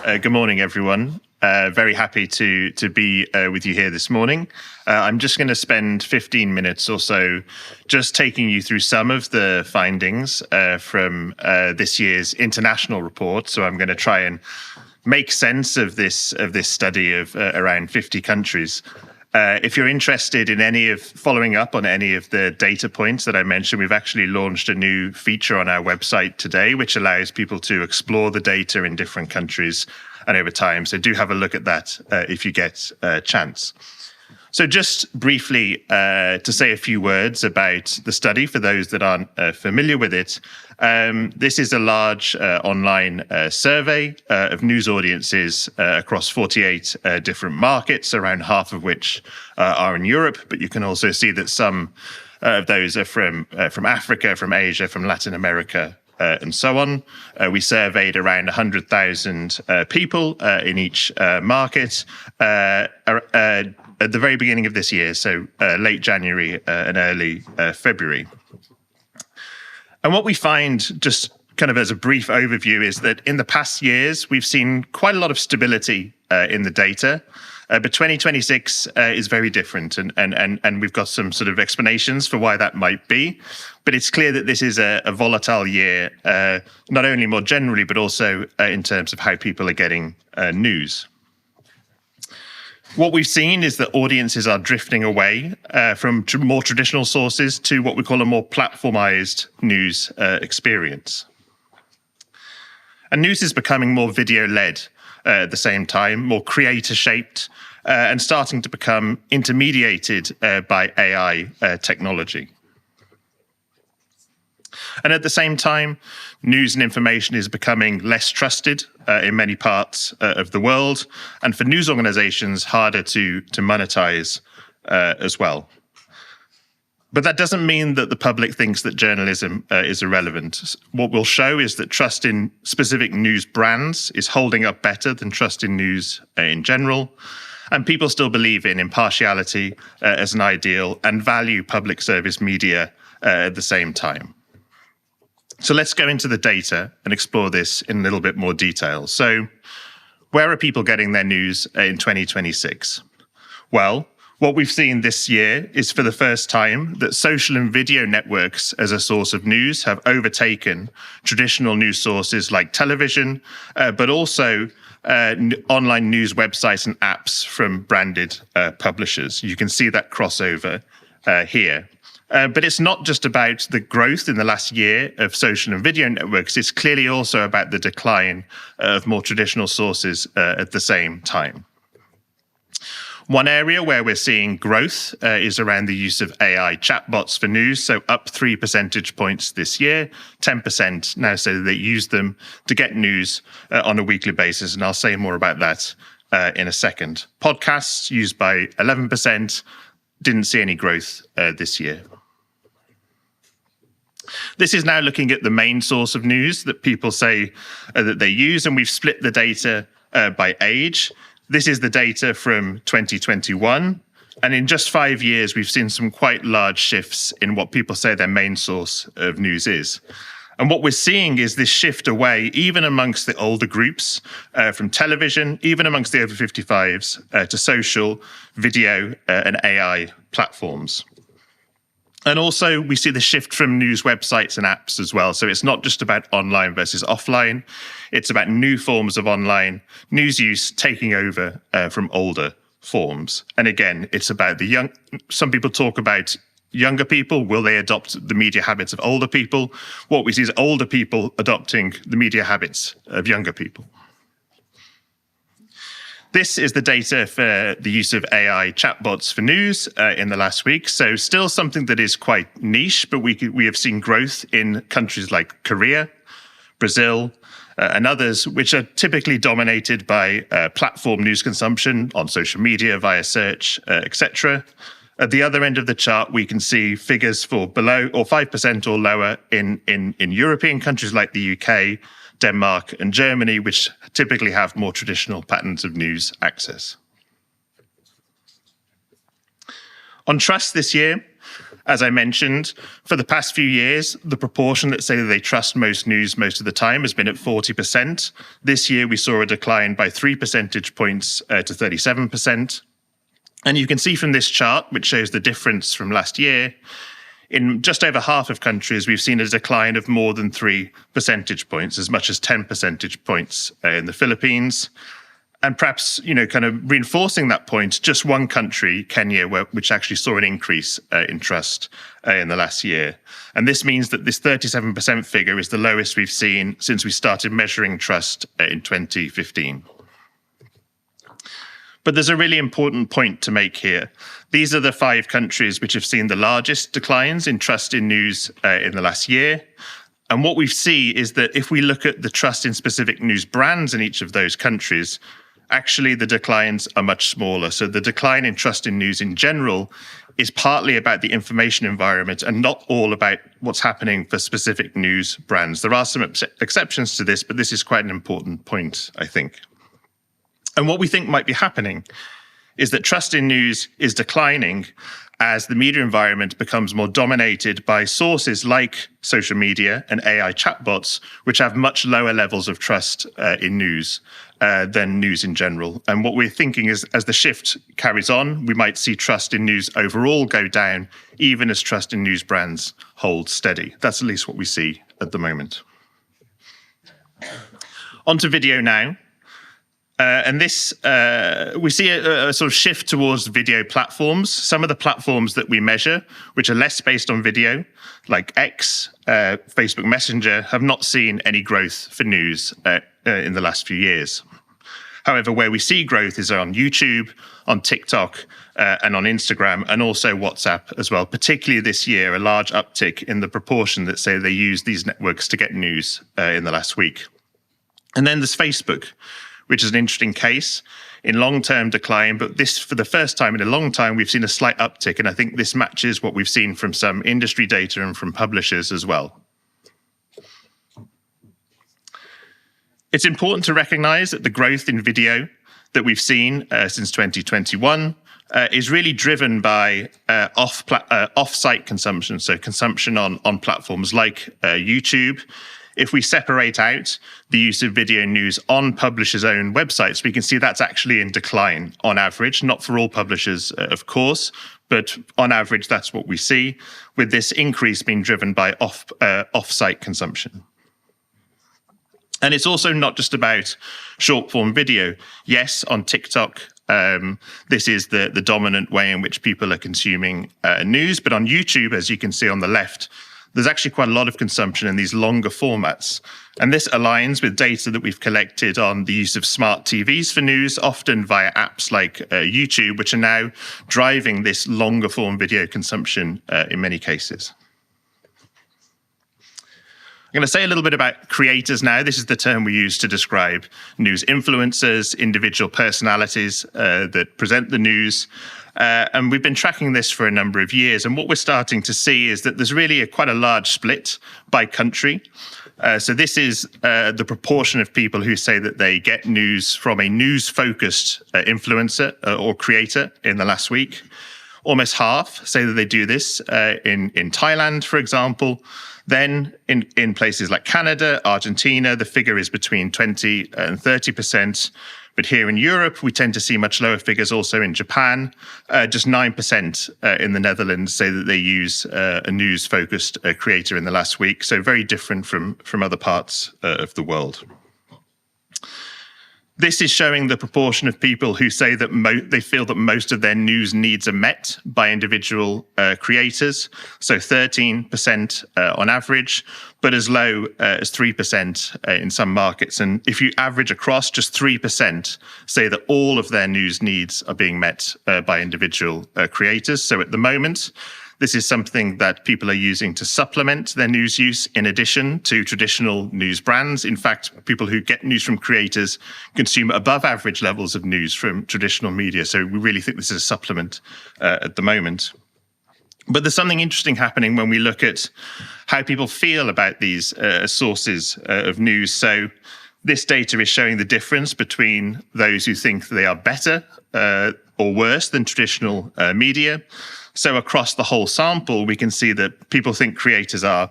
Good morning, everyone. Very happy to be with you here this morning. I'm just going to spend 15 minutes or so just taking you through some of the findings from this year's international report. So I'm going to try and make sense of this study of around 50 countries. If you're interested in following up on any of the data points that I mentioned, we've actually launched a new feature on our website today, which allows people to explore the data in different countries and over time. So do have a look at that if you get a chance. So just briefly to say a few words about the study for those that aren't familiar with it. This is a large online survey of news audiences across 48 different markets, around half of which are in Europe. But you can also see that some of those are from Africa, from Asia, from Latin America, and so on. We surveyed around 100,000 people in each market at the very beginning of this year, so late January and early February. And what we find, just kind of as a brief overview, is that in the past years, we've seen quite a lot of stability in the data. But 2026 is very different, and we've got some sort of explanations for why that might be. But it's clear that this is a volatile year, not only more generally, but also in terms of how people are getting news. What we've seen is that audiences are drifting away from more traditional sources to what we call a more platformized news experience. And news is becoming more video-led at the same time, more creator-shaped, and starting to become intermediated by AI technology. And at the same time, news and information is becoming less trusted in many parts of the world, and for news organizations, harder to monetize as well. But that doesn't mean that the public thinks that journalism is irrelevant. What we'll show is that trust in specific news brands is holding up better than trust in news in general. And people still believe in impartiality as an ideal and value public service media at the same time. So let's go into the data and explore this in a little bit more detail. So where are people getting their news in 2026? Well, what we've seen this year is for the first time that social and video networks as a source of news have overtaken traditional news sources like television, but also online news websites and apps from branded publishers. You can see that crossover here. But it's not just about the growth in the last year of social and video networks. It's clearly also about the decline of more traditional sources at the same time. One area where we're seeing growth is around the use of AI chatbots for news, so up 3 percentage points this year. 10% now say that they use them to get news on a weekly basis, and I'll say more about that in a second. Podcasts used by 11%, didn't see any growth this year. This is now looking at the main source of news that people say that they use, and we've split the data by age. This is the data from 2021, and in just 5 years, we've seen some quite large shifts in what people say their main source of news is. And what we're seeing is this shift away, even amongst the older groups, from television, even amongst the over 55s, to social, video, and AI platforms. And also, we see the shift from news websites and apps as well. So it's not just about online versus offline. It's about new forms of online news use taking over from older forms. And again, it's about the young. Some people talk about younger people. Will they adopt the media habits of older people? What we see is older people adopting the media habits of younger people. This is the data for the use of AI chatbots for news in the last week. So still something that is quite niche, but we have seen growth in countries like Korea, Brazil, and others, which are typically dominated by platform news consumption on social media, via search, etc. At the other end of the chart, we can see figures for below or 5% or lower in European countries like the UK, Denmark, and Germany, which typically have more traditional patterns of news access. On trust this year, As I mentioned, for the past few years, the proportion that say that they trust most news most of the time has been at 40%. This year, we saw a decline by 3 percentage points to 37%. And you can see from this chart, which shows the difference from last year, in just over half of countries, we've seen a decline of more than 3 percentage points, as much as 10 percentage points in the Philippines. And perhaps, kind of reinforcing that point, just one country, Kenya, which actually saw an increase in trust in the last year. And this means that this 37% figure is the lowest we've seen since we started measuring trust in 2015. But there's a really important point to make here. These are the 5 countries which have seen the largest declines in trust in news in the last year. And what we see is that if we look at the trust in specific news brands in each of those countries, actually the declines are much smaller. So the decline in trust in news in general is partly about the information environment and not all about what's happening for specific news brands. There are some exceptions to this, but this is quite an important point, I think. And what we think might be happening is that trust in news is declining as the media environment becomes more dominated by sources like social media and AI chatbots, which have much lower levels of trust in news than news in general. And what we're thinking is, as the shift carries on, we might see trust in news overall go down, even as trust in news brands hold steady. That's at least what we see at the moment. On to video now. And this, we see a sort of shift towards video platforms. Some of the platforms that we measure, which are less based on video, like X, Facebook Messenger, have not seen any growth for news in the last few years. However, where we see growth is on YouTube, on TikTok, and on Instagram, and also WhatsApp as well. Particularly this year, a large uptick in the proportion that say they use these networks to get news in the last week. And then there's Facebook, which is an interesting case in long-term decline. But this, for the first time in a long time, we've seen a slight uptick. And I think this matches what we've seen from some industry data and from publishers as well. It's important to recognize that the growth in video that we've seen since 2021 is really driven by off-site consumption, so consumption on platforms like YouTube. If we separate out the use of video news on publishers' own websites, we can see that's actually in decline on average, not for all publishers, of course, but on average, that's what we see, with this increase being driven by off-site consumption. And it's also not just about short-form video. Yes, on TikTok, this is the dominant way in which people are consuming news, but on YouTube, as you can see on the left, there's actually quite a lot of consumption in these longer formats. And this aligns with data that we've collected on the use of smart TVs for news, often via apps like YouTube, which are now driving this longer form video consumption in many cases. I'm going to say a little bit about creators now. This is the term we use to describe news influencers, individual personalities that present the news. And we've been tracking this for a number of years. And what we're starting to see is that there's really quite a large split by country. So this is the proportion of people who say that they get news from a news-focused influencer or creator in the last week. Almost half say that they do this in Thailand, for example. Then in places like Canada, Argentina, the figure is between 20 and 30%. But here in Europe, we tend to see much lower figures also in Japan. Just 9% in the Netherlands say that they use a news-focused creator in the last week. So very different from other parts of the world. This is showing the proportion of people who say that they feel that most of their news needs are met by individual creators. So 13% on average, but as low as 3% in some markets. And if you average across, just 3% say that all of their news needs are being met by individual creators. So at the moment, this is something that people are using to supplement their news use in addition to traditional news brands. In fact, people who get news from creators consume above average levels of news from traditional media. So we really think this is a supplement at the moment. But there's something interesting happening when we look at how people feel about these sources of news. So this data is showing the difference between those who think they are better or worse than traditional media. So across the whole sample, we can see that people think creators are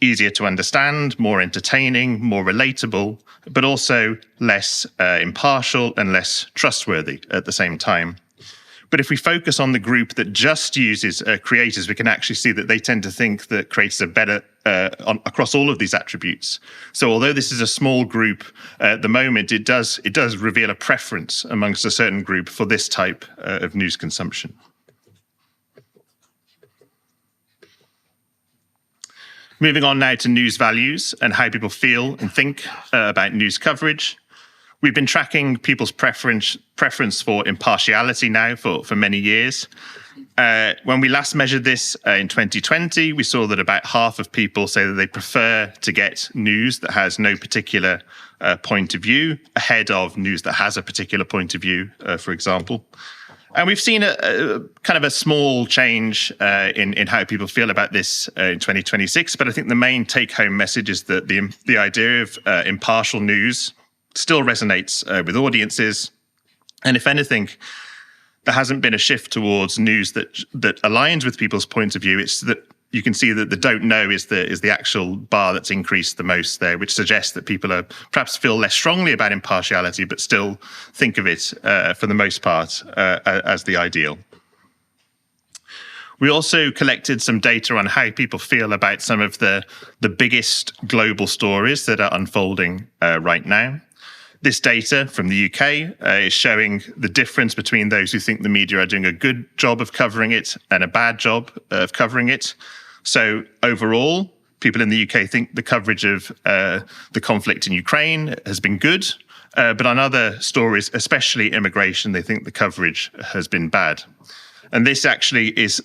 easier to understand, more entertaining, more relatable, but also less impartial and less trustworthy at the same time. But if we focus on the group that just uses creators, we can actually see that they tend to think that creators are better across all of these attributes. So although this is a small group at the moment, it does reveal a preference amongst a certain group for this type of news consumption. Moving on now to news values and how people feel and think about news coverage. We've been tracking people's preference for impartiality now for many years. When we last measured this in 2020, we saw that about half of people say that they prefer to get news that has no particular point of view ahead of news that has a particular point of view, for example. And we've seen a kind of a small change in how people feel about this in 2026. But I think the main take-home message is that the idea of impartial news still resonates with audiences. And if anything, there hasn't been a shift towards news that aligns with people's point of view. It's that you can see that the don't know is the actual bar that's increased the most there, which suggests that people are perhaps feel less strongly about impartiality, but still think of it for the most part as the ideal. We also collected some data on how people feel about some of the biggest global stories that are unfolding right now. This data from the UK is showing the difference between those who think the media are doing a good job of covering it and a bad job of covering it. So overall, people in the UK think the coverage of the conflict in Ukraine has been good, but on other stories, especially immigration, they think the coverage has been bad. And this actually is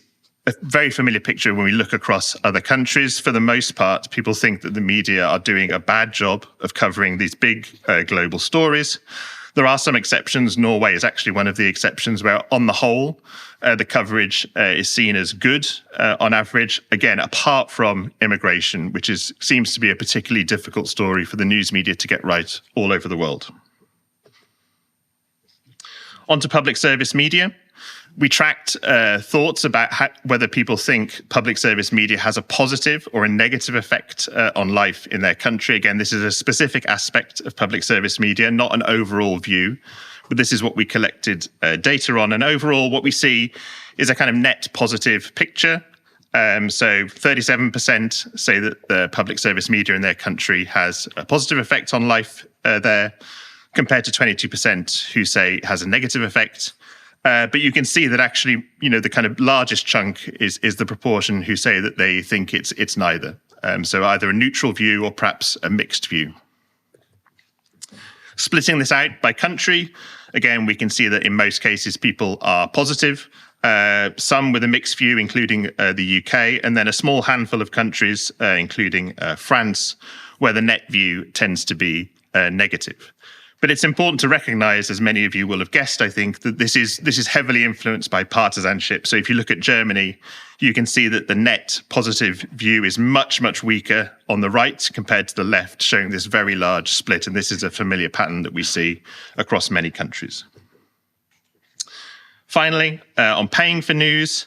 a very familiar picture when we look across other countries. For the most part, people think that the media are doing a bad job of covering these big global stories. There are some exceptions. Norway is actually one of the exceptions where, on the whole, the coverage is seen as good on average, again, apart from immigration, which seems to be a particularly difficult story for the news media to get right all over the world. On to public service media. We tracked thoughts about whether people think public service media has a positive or a negative effect on life in their country. Again, this is a specific aspect of public service media, not an overall view, but this is what we collected data on. And overall, what we see is a kind of net positive picture. So 37% say that the public service media in their country has a positive effect on life there, compared to 22% who say it has a negative effect. But you can see that actually, the kind of largest chunk is the proportion who say that they think it's neither. So either a neutral view or perhaps a mixed view. Splitting this out by country, again, we can see that in most cases people are positive, some with a mixed view, including the UK, and then a small handful of countries, including France, where the net view tends to be negative. But it's important to recognize, as many of you will have guessed, I think, that this is heavily influenced by partisanship. So if you look at Germany, you can see that the net positive view is much, much weaker on the right compared to the left, showing this very large split. And this is a familiar pattern that we see across many countries. Finally, on paying for news,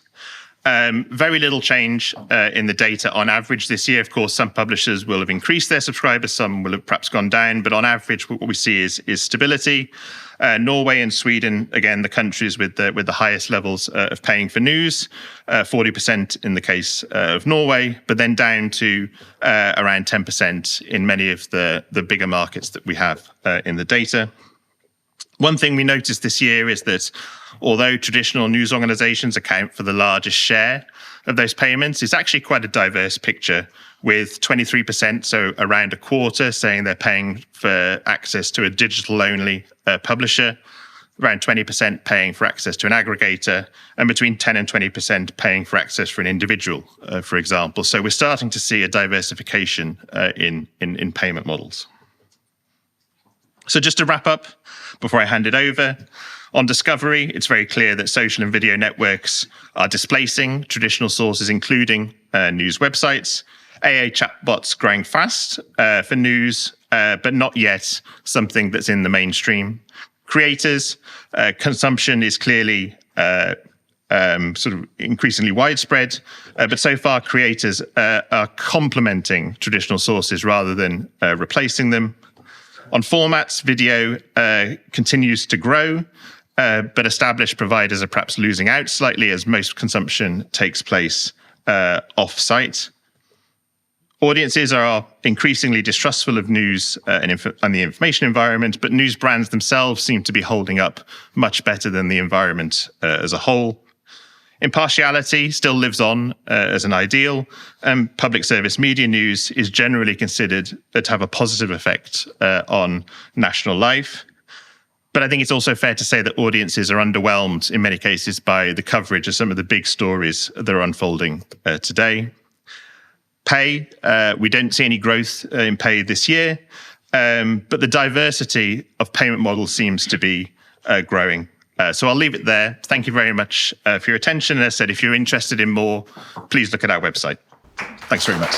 very little change in the data on average this year. Of course, some publishers will have increased their subscribers, some will have perhaps gone down, but on average, what we see is stability. Norway and Sweden, again, the countries with the highest levels of paying for news, 40% in the case of Norway, but then down to around 10% in many of the bigger markets that we have in the data. One thing we noticed this year is that although traditional news organizations account for the largest share of those payments, it's actually quite a diverse picture, with 23%, so around a quarter, saying they're paying for access to a digital-only publisher, around 20% paying for access to an aggregator, and between 10 and 20% paying for access for an individual, for example. So we're starting to see a diversification in payment models. So just to wrap up, before I hand it over, on discovery, it's very clear that social and video networks are displacing traditional sources, including news websites. AA chatbots growing fast for news, but not yet something that's in the mainstream. Creators, consumption is clearly sort of increasingly widespread. But so far, creators are complementing traditional sources rather than replacing them. On formats, video continues to grow, but established providers are perhaps losing out slightly as most consumption takes place off-site. Audiences are increasingly distrustful of news and the information environment, but news brands themselves seem to be holding up much better than the environment as a whole. Impartiality still lives on as an ideal, and public service media news is generally considered to have a positive effect on national life. But I think it's also fair to say that audiences are underwhelmed in many cases by the coverage of some of the big stories that are unfolding today. Pay, we don't see any growth in pay this year, but the diversity of payment models seems to be growing. So I'll leave it there. Thank you very much for your attention. And as I said, if you're interested in more, please look at our website. Thanks very much.